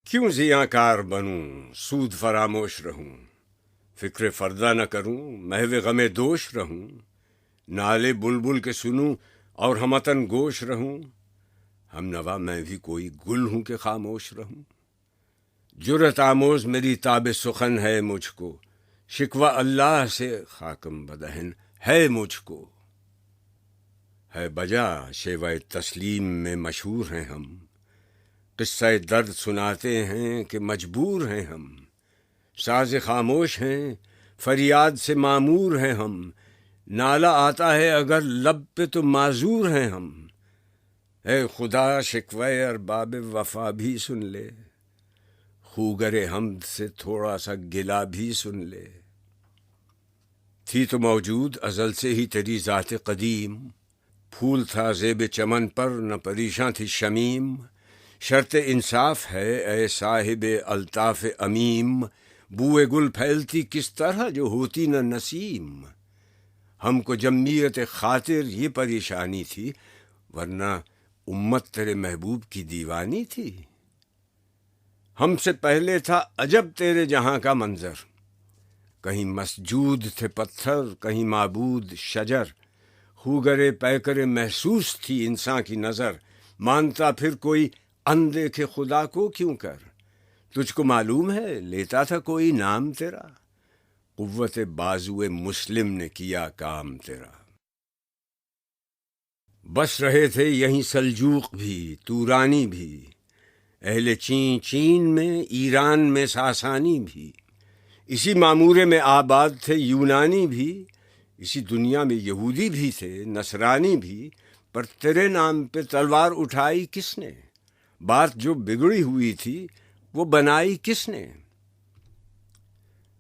کیوں زیاں کار بنوں سود فراموش رہوں، فکر فردہ نہ کروں محو غم دوش رہوں، نالے بلبل کے سنوں اور ہمتن گوش رہوں، ہم نوا میں بھی کوئی گل ہوں کہ خاموش رہوں۔ جرت آموز میری تاب سخن ہے مجھ کو، شکوہ اللہ سے خاکم بدہن ہے مجھ کو۔ ہے بجا شیوہ تسلیم میں مشہور ہیں ہم، قصہ درد سناتے ہیں کہ مجبور ہیں ہم، ساز خاموش ہیں فریاد سے معمور ہیں ہم، نالہ آتا ہے اگر لب پہ تو معذور ہیں ہم۔ اے خدا شکوہ ارباب وفا بھی سن لے، خوگر حمد سے تھوڑا سا گلا بھی سن لے۔ تھی تو موجود ازل سے ہی تیری ذات قدیم، پھول تھا زیب چمن پر نہ پریشاں تھی شمیم، شرط انصاف ہے اے صاحب الطاف امیم، بوئے گل پھیلتی کس طرح جو ہوتی نہ نسیم۔ ہم کو جمعیت خاطر یہ پریشانی تھی، ورنہ امت تیرے محبوب کی دیوانی تھی۔ ہم سے پہلے تھا عجب تیرے جہاں کا منظر، کہیں مسجود تھے پتھر کہیں معبود شجر، خوگرے پیکرے محسوس تھی انسان کی نظر، مانتا پھر کوئی اندیکھے خدا کو کیوں کر، تجھ کو معلوم ہے لیتا تھا کوئی نام تیرا، قوت بازوئے مسلم نے کیا کام تیرا۔ بس رہے تھے یہیں سلجوق بھی تورانی بھی، اہل چین میں ایران میں ساسانی بھی، اسی معمورے میں آباد تھے یونانی بھی، اسی دنیا میں یہودی بھی تھے نصرانی بھی، پر تیرے نام پہ تلوار اٹھائی کس نے، بات جو بگڑی ہوئی تھی وہ بنائی کس نے۔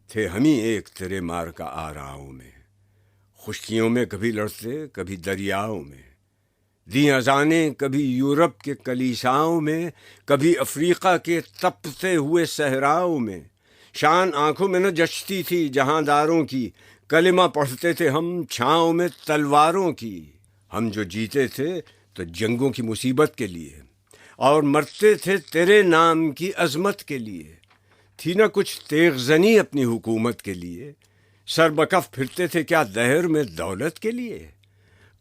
تھے ہم ہی ایک تیرے مار کا آراؤں میں، خشکیوں میں کبھی لڑتے کبھی دریاؤں میں، دی اذانیں کبھی یورپ کے کلیساؤں میں، کبھی افریقہ کے تپتے ہوئے صحراؤں میں، شان آنکھوں میں نہ جچتی تھی جہاں داروں کی، کلمہ پڑھتے تھے ہم چھاؤں میں تلواروں کی۔ ہم جو جیتے تھے تو جنگوں کی مصیبت کے لیے، اور مرتے تھے تیرے نام کی عظمت کے لیے، تھی نہ کچھ تیغ زنی اپنی حکومت کے لیے، سر بکف پھرتے تھے کیا دہر میں دولت کے لیے،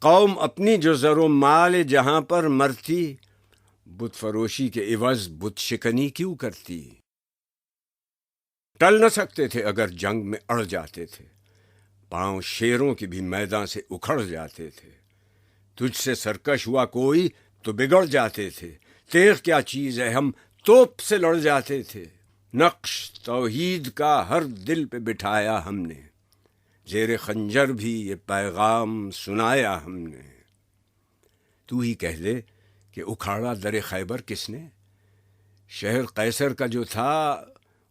قوم اپنی جو زر و مال جہاں پر مرتی، بت فروشی کے عوض بت شکنی کیوں کرتی۔ ٹل نہ سکتے تھے اگر جنگ میں اڑ جاتے تھے، پاؤں شیروں کے بھی میدان سے اکھڑ جاتے تھے، تجھ سے سرکش ہوا کوئی تو بگڑ جاتے تھے، تیغ کیا چیز ہے ہم توپ سے لڑ جاتے تھے، نقش توحید کا ہر دل پہ بٹھایا ہم نے، زیر خنجر بھی یہ پیغام سنایا ہم نے۔ تو ہی کہہ دے کہ اکھاڑا در خیبر کس نے، شہر قیصر کا جو تھا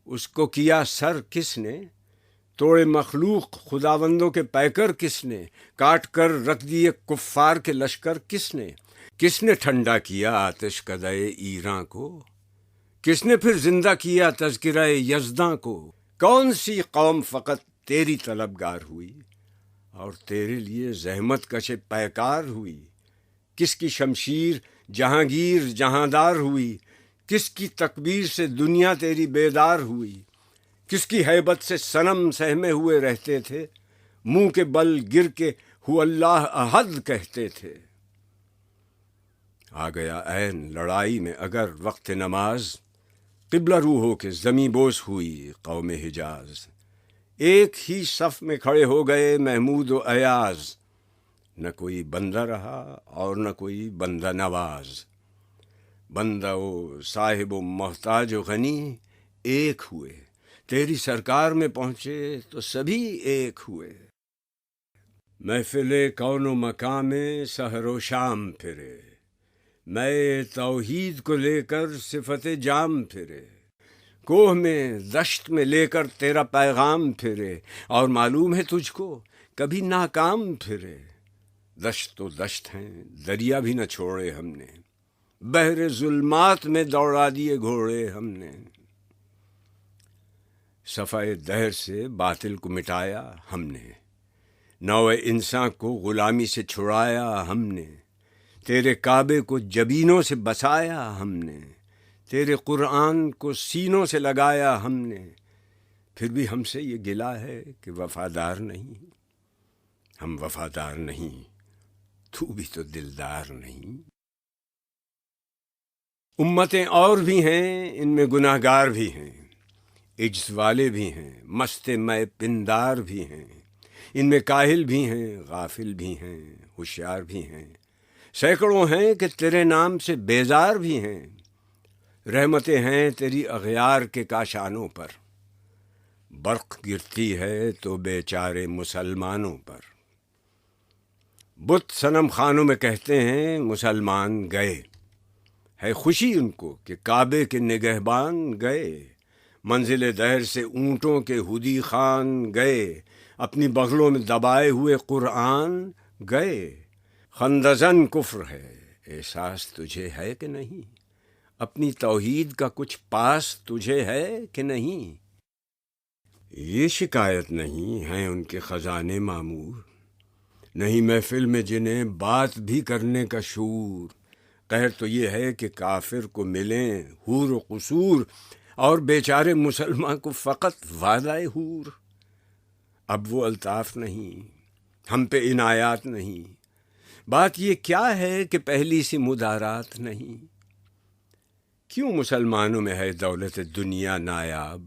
اس کو کیا سر کس نے، توڑے مخلوق خداوندوں کے پیکر کس نے، کاٹ کر رکھ دیے کفار کے لشکر کس نے ٹھنڈا کیا آتش کدے ایراں کو، کس نے پھر زندہ کیا تذکرہ یزداں کو، کون سی قوم فقط تیری طلبگار ہوئی اور تیرے لیے زحمت کش پیکار ہوئی، کس کی شمشیر جہانگیر جہاندار ہوئی، کس کی تکبیر سے دنیا تیری بیدار ہوئی، کس کی ہیبت سے صنم سہمے ہوئے رہتے تھے، منہ کے بل گر کے ہو اللہ احد کہتے تھے۔ آ گیا عین لڑائی میں اگر وقت نماز، قبلہ رو ہو کے زمیں بوس ہوئی قوم حجاز، ایک ہی صف میں کھڑے ہو گئے محمود و ایاز، نہ کوئی بندہ رہا اور نہ کوئی بندہ نواز، بندہ و صاحب و محتاج و غنی ایک ہوئے، تیری سرکار میں پہنچے تو سبھی ایک ہوئے۔ محفل کون و مکان میں سحر و شام پھرے، میں توحید کو لے کر صفت جام پھرے، کوہ میں دشت میں لے کر تیرا پیغام پھرے، اور معلوم ہے تجھ کو کبھی ناکام پھرے، دشت تو دشت ہیں دریا بھی نہ چھوڑے ہم نے، بحر ظلمات میں دوڑا دیے گھوڑے ہم نے، صفحہ دہر سے باطل کو مٹایا ہم نے، نوع انسان کو غلامی سے چھڑایا ہم نے، تیرے کعبے کو جبینوں سے بسایا ہم نے، تیرے قرآن کو سینوں سے لگایا ہم نے، پھر بھی ہم سے یہ گلہ ہے کہ وفادار نہیں۔ ہم وفادار نہیں، تو بھی تو دلدار نہیں۔ امتیں اور بھی ہیں، ان میں گناہ گار بھی ہیں، عجز والے بھی ہیں، مست مے پندار بھی ہیں، ان میں کاہل بھی ہیں، غافل بھی ہیں، ہوشیار بھی ہیں، سینکڑوں ہیں کہ تیرے نام سے بیزار بھی ہیں۔ رحمتیں ہیں تیری اغیار کے کاشانوں پر، برق گرتی ہے تو بیچارے مسلمانوں پر۔ بت صنم خانوں میں کہتے ہیں مسلمان گئے، ہے خوشی ان کو کہ کعبے کے نگہبان گئے۔ منزل دہر سے اونٹوں کے ہدی خان گئے، اپنی بغلوں میں دبائے ہوئے قرآن گئے۔ خندزن کفر ہے، احساس تجھے ہے کہ نہیں؟ اپنی توحید کا کچھ پاس تجھے ہے کہ نہیں؟ یہ شکایت نہیں ہیں ان کے خزانے معمور، نہیں محفل میں جنہیں بات بھی کرنے کا شعور۔ قہر تو یہ ہے کہ کافر کو ملیں حور و قصور، اور بیچارے مسلمان کو فقط وعدہ حور۔ اب وہ الطاف نہیں، ہم پہ عنایات نہیں، بات یہ کیا ہے کہ پہلی سی مدارات نہیں۔ کیوں مسلمانوں میں ہے دولت دنیا نایاب؟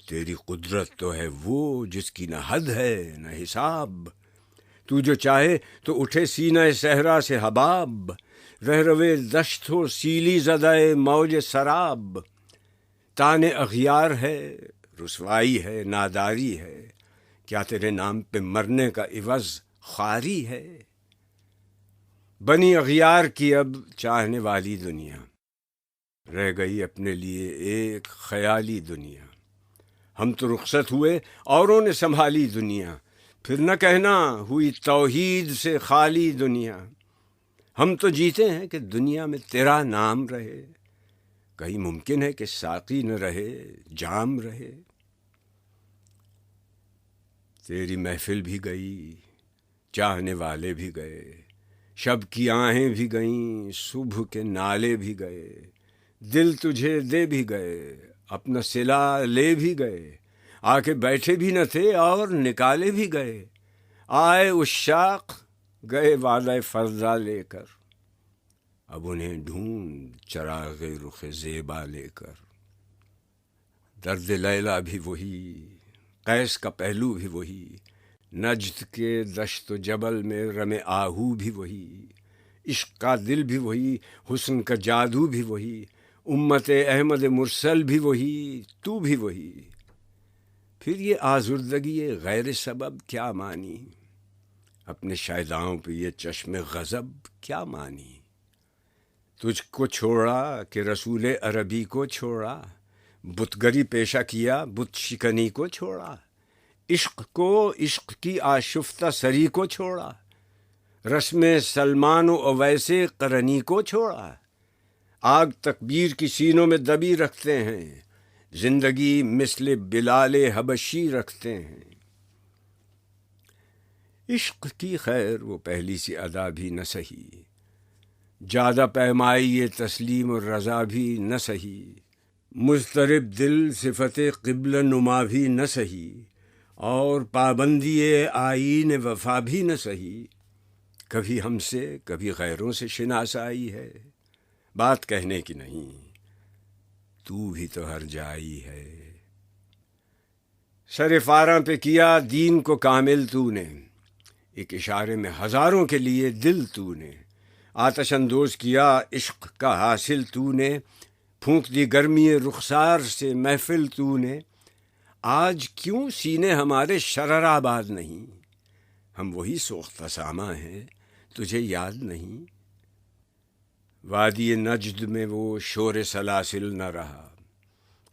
تیری قدرت تو ہے وہ جس کی نہ حد ہے نہ حساب۔ تو جو چاہے تو اٹھے سینہ صحرا سے حباب، رہ روے دشت ہو سیلی زدہ موج سراب۔ تان اغیار ہے، رسوائی ہے، ناداری ہے، کیا تیرے نام پہ مرنے کا عوض خواری ہے؟ بنی اغیار کی اب چاہنے والی دنیا، رہ گئی اپنے لیے ایک خیالی دنیا۔ ہم تو رخصت ہوئے اوروں نے سنبھالی دنیا، پھر نہ کہنا ہوئی توحید سے خالی دنیا۔ ہم تو جیتے ہیں کہ دنیا میں تیرا نام رہے، کہیں ممکن ہے کہ ساقی نہ رہے جام رہے۔ تیری محفل بھی گئی، چاہنے والے بھی گئے، شب کی آہیں بھی گئیں، صبح کے نالے بھی گئے، دل تجھے دے بھی گئے، اپنا صلہ لے بھی گئے، آ کے بیٹھے بھی نہ تھے اور نکالے بھی گئے۔ آئے عشاق گئے وعدہ فردا لے کر، اب انہیں ڈھونڈ چراغ رخ زیبا لے کر۔ درد لیلا بھی وہی، قیس کا پہلو بھی وہی، نجد کے دشت و جبل میں رم آہو بھی وہی، عشق کا دل بھی وہی، حسن کا جادو بھی وہی، امت احمد مرسل بھی وہی، تو بھی وہی۔ پھر یہ آزردگی غیر سبب کیا مانی، اپنے شیداؤں پہ یہ چشم غضب کیا مانی؟ تجھ کو چھوڑا کہ رسول عربی کو چھوڑا، بت گری پیشہ کیا بت شکنی کو چھوڑا، عشق کو عشق کی آشفتہ سری کو چھوڑا، رسم سلمان و اویس قرنی کو چھوڑا۔ آگ تکبیر کی سینوں میں دبی رکھتے ہیں، زندگی مثل بلال حبشی رکھتے ہیں۔ عشق کی خیر وہ پہلی سی ادا بھی نہ سہی، جادہ پیمائی یہ تسلیم و رضا بھی نہ سہی، مضطرب دل صفت قبلہ نما بھی نہ سہی، اور پابندی آئین وفا بھی نہ سہی۔ کبھی ہم سے کبھی غیروں سے شناسائی ہے، بات کہنے کی نہیں، تو بھی تو ہر جائی ہے۔ سر فاراں پہ کیا دین کو کامل تو نے، ایک اشارے میں ہزاروں کے لیے دل تو نے، آتش اندوز کیا عشق کا حاصل تو نے، پھونک دی گرمی رخسار سے محفل تو نے۔ آج کیوں سینے ہمارے شرر آباد نہیں، ہم وہی سوختہ ساماں ہیں، تجھے یاد نہیں؟ وادی نجد میں وہ شور سلاسل نہ رہا،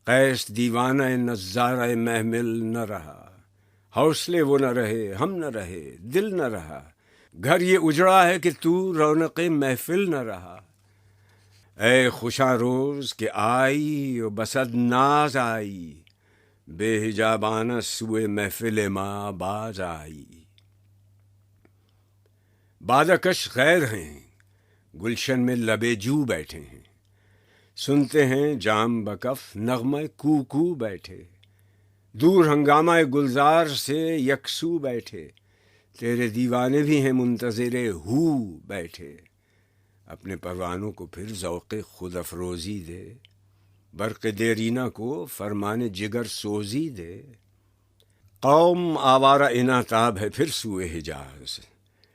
قیس دیوانہ نظارہ محمل نہ رہا، حوصلے وہ نہ رہے، ہم نہ رہے، دل نہ رہا، گھر یہ اجڑا ہے کہ تو رونق محفل نہ رہا۔ اے خوشاں روز کہ آئی و بسد ناز آئی، بے حجابانہ سوئے محفل ما باز آئی۔ بادہ کش غیر ہیں، گلشن میں لبے جو بیٹھے ہیں، سنتے ہیں جام بکف نغمہ کو بیٹھے، دور ہنگامہ گلزار سے یکسو بیٹھے، تیرے دیوانے بھی ہیں منتظر ہو بیٹھے، اپنے پروانوں کو پھر ذوق خود افروزی دے، برق دیرینہ کو فرمان جگر سوزی دے۔ قوم آوارہ انعتاب ہے پھر سوئے حجاز،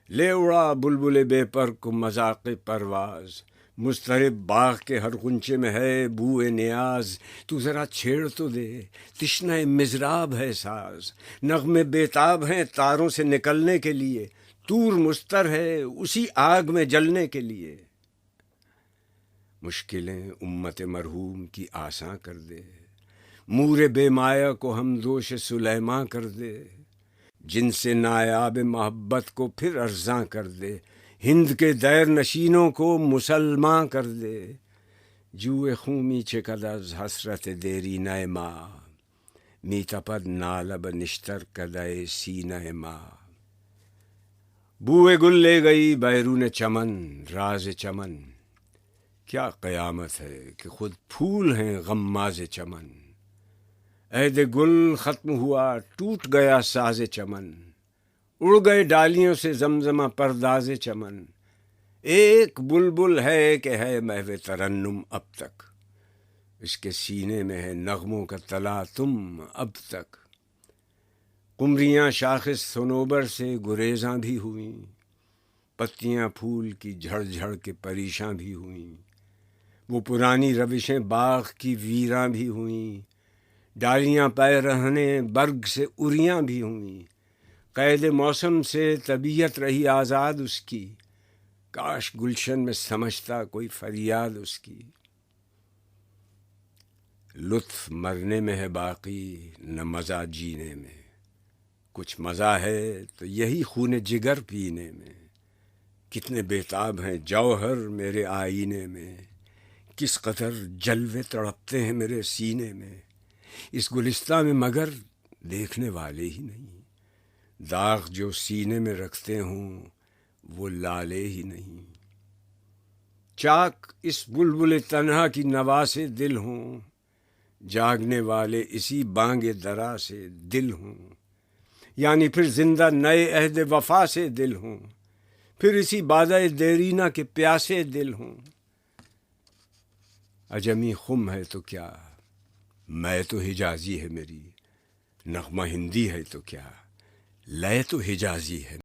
لے اڑا بلبل بے پر کو مذاق پرواز، مضطرب باغ کے ہر غنچے میں ہے بوئے نیاز، تو ذرا چھیڑ تو دے تشنہ مضراب ہے ساز، نغمے بیتاب ہیں تاروں سے نکلنے کے لیے، طور مستر ہے اسی آگ میں جلنے کے لیے۔ مشکلیں امت مرحوم کی آساں کر دے، مور بے مایہ کو ہم دوش سلیماں کر دے، جن سے نایاب محبت کو پھر ارزاں کر دے، ہند کے دیر نشینوں کو مسلماں کر دے، جوئے خوں می چکد از حسرت دیرینہ ماں، می تپد نالب نشتر کدے سینہ ماں۔ بوئے گل لے گئی بیرون چمن راز چمن، کیا قیامت ہے کہ خود پھول ہیں غماز چمن، عہد گل ختم ہوا ٹوٹ گیا ساز چمن، اڑ گئے ڈالیوں سے زمزمہ پرداز چمن، ایک بلبل ہے کہ ہے محو ترنم اب تک، اس کے سینے میں ہے نغموں کا تلاطم اب تک۔ قمریاں شاخص صنوبر سے گریزاں بھی ہوئیں، پتیاں پھول کی جھڑ جھڑ کے پریشاں بھی ہوئیں، وہ پرانی روشیں باغ کی ویراں بھی ہوئیں، ڈالیاں پے رہنے برگ سے اریاں بھی ہوئیں، قید موسم سے طبیعت رہی آزاد اس کی، کاش گلشن میں سمجھتا کوئی فریاد اس کی۔ لطف مرنے میں ہے باقی نہ مزہ جینے میں، کچھ مزہ ہے تو یہی خون جگر پینے میں، کتنے بیتاب ہیں جوہر میرے آئینے میں، کس قدر جلوے تڑپتے ہیں میرے سینے میں، اس گلستہ میں مگر دیکھنے والے ہی نہیں، داغ جو سینے میں رکھتے ہوں وہ لالے ہی نہیں، چاک اس بلبل تنہا کی نوا سے دل ہوں، جاگنے والے اسی بانگ درا سے دل ہوں، یعنی پھر زندہ نئے عہد وفا سے دل ہوں، پھر اسی بادۂ دیرینہ کے پیاسے دل ہوں۔ عجمی خم ہے تو کیا میں تو حجازی ہے میری، نغمہ ہندی ہے تو کیا لے تو حجازی ہے۔